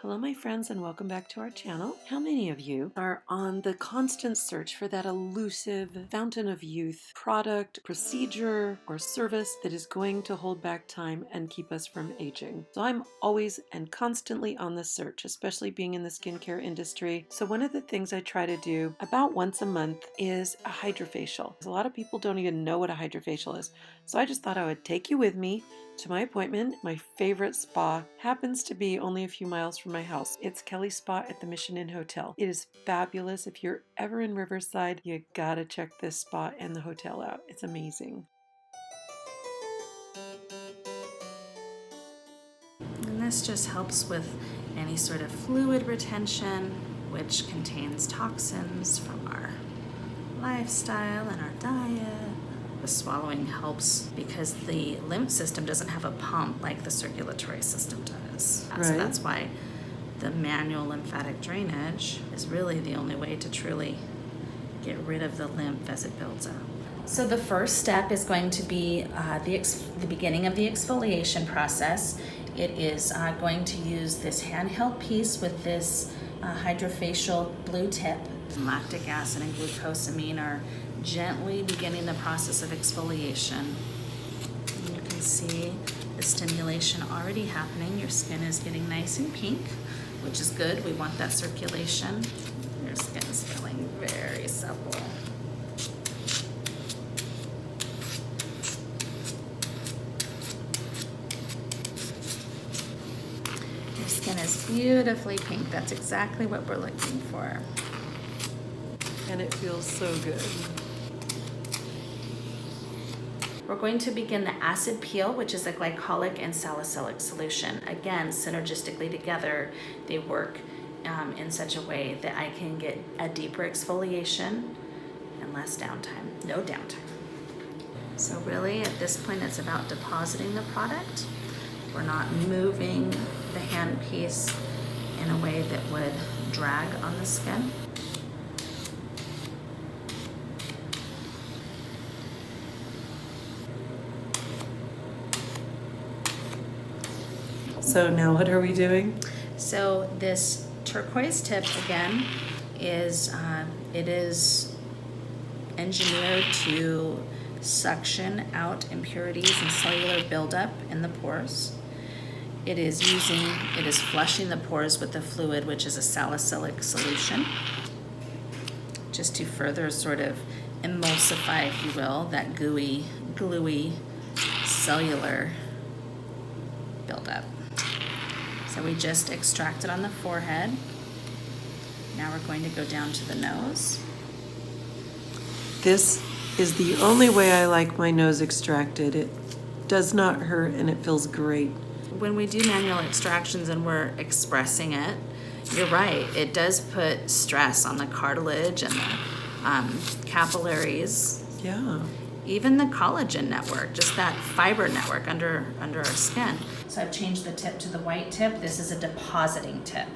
Hello my friends and welcome back to our channel. How many of you are on the constant search for that elusive fountain of youth product, procedure, or service that is going to hold back time and keep us from aging? So I'm always and constantly on the search, especially being in the skincare industry. So one of the things I try to do about once a month is a HYDRAFACIal. A lot of people don't even know what a HYDRAFACIal is. So I just thought I would take you with me to my appointment. My favorite spa happens to be only a few miles from my house. It's Kelly's Spa at the Mission Inn Hotel. It is fabulous. If you're ever in Riverside, you gotta check this spa and the hotel out. It's amazing. And this just helps with any sort of fluid retention, which contains toxins from our lifestyle and our diet. The swallowing helps because the lymph system doesn't have a pump like the circulatory system does. Right. So that's why the manual lymphatic drainage is really the only way to truly get rid of the lymph as it builds up. So the first step is going to be the beginning of the exfoliation process. It is going to use this handheld piece with this HYDRAFACIal blue tip. Lactic acid and glucosamine are gently beginning the process of exfoliation. And you can see the stimulation already happening. Your skin is getting nice and pink, which is good. We want that circulation. Your skin is feeling very supple. Your skin is beautifully pink. That's exactly what we're looking for. And it feels so good. We're going to begin the acid peel, which is a glycolic and salicylic solution. Again, synergistically together, they work in such a way that I can get a deeper exfoliation and less downtime, no downtime. So really, at this point, it's about depositing the product. We're not moving the handpiece in a way that would drag on the skin. So now what are we doing? So this turquoise tip again is it is engineered to suction out impurities and cellular buildup in the pores. It is flushing the pores with the fluid, which is a salicylic solution, just to further sort of emulsify, if you will, that gooey, gluey cellular buildup. So we just extract it on the forehead. Now we're going to go down to the nose. This is the only way I like my nose extracted. It does not hurt and it feels great. When we do manual extractions and we're expressing it, you're right, it does put stress on the cartilage and the capillaries. Yeah. Even the collagen network, just that fiber network under our skin. So I've changed the tip to the white tip. This is a depositing tip.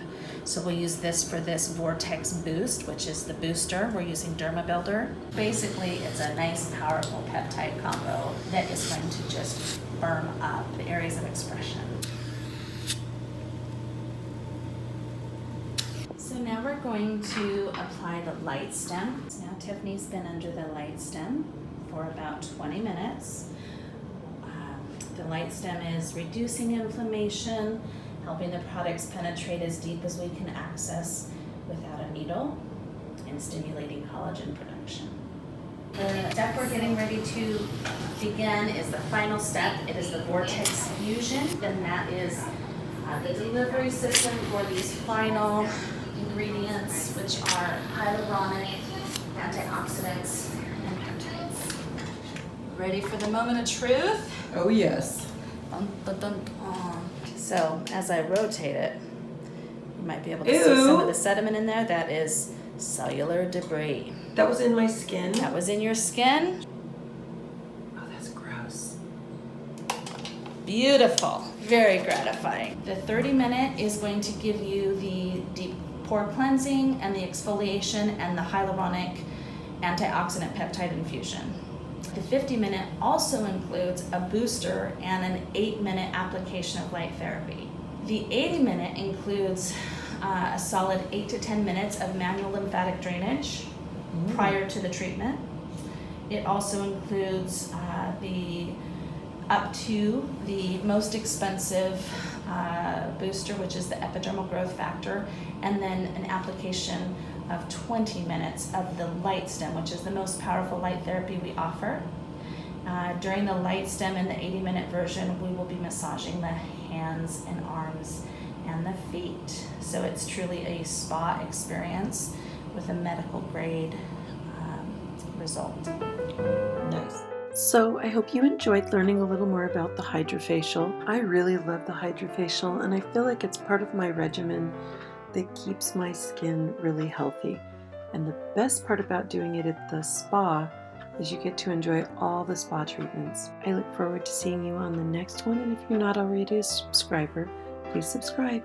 So we'll use this for this Vortex Boost, which is the booster. We're using Derma Builder. Basically, it's a nice, powerful peptide combo that is going to just firm up the areas of expression. So now we're going to apply the light stem. So now Tiffany's been under the light stem for about 20 minutes. The light stem is reducing inflammation, helping the products penetrate as deep as we can access without a needle, and stimulating collagen production. The step we're getting ready to begin is the final step. It is the Vortex Fusion, and that is the delivery system for these final ingredients, which are hyaluronic, antioxidants, and peptides. Ready for the moment of truth? Oh yes. Dun, dun, dun, dun. So as I rotate it, you might be able to see Ew. some of the sediment in there. That is cellular debris. That was in my skin? That was in your skin. Oh, that's gross. Beautiful. Very gratifying. The 30-minute is going to give you the deep pore cleansing and the exfoliation and the hyaluronic antioxidant peptide infusion. The 50-minute also includes a booster and an 8-minute application of light therapy. The 80-minute includes a solid 8 to 10 minutes of manual lymphatic drainage prior to the treatment. It also includes up to the most expensive booster, which is the epidermal growth factor, and then an application of 20 minutes of the light stem, which is the most powerful light therapy we offer. During the light stem in the 80-minute version, we will be massaging the hands and arms and the feet. So it's truly a spa experience with a medical grade result. Nice. So I hope you enjoyed learning a little more about the HydraFacial. I really love the HydraFacial, and I feel like it's part of my regimen that keeps my skin really healthy. And the best part about doing it at the spa is you get to enjoy all the spa treatments. I look forward to seeing you on the next one, and if you're not already a subscriber, please subscribe.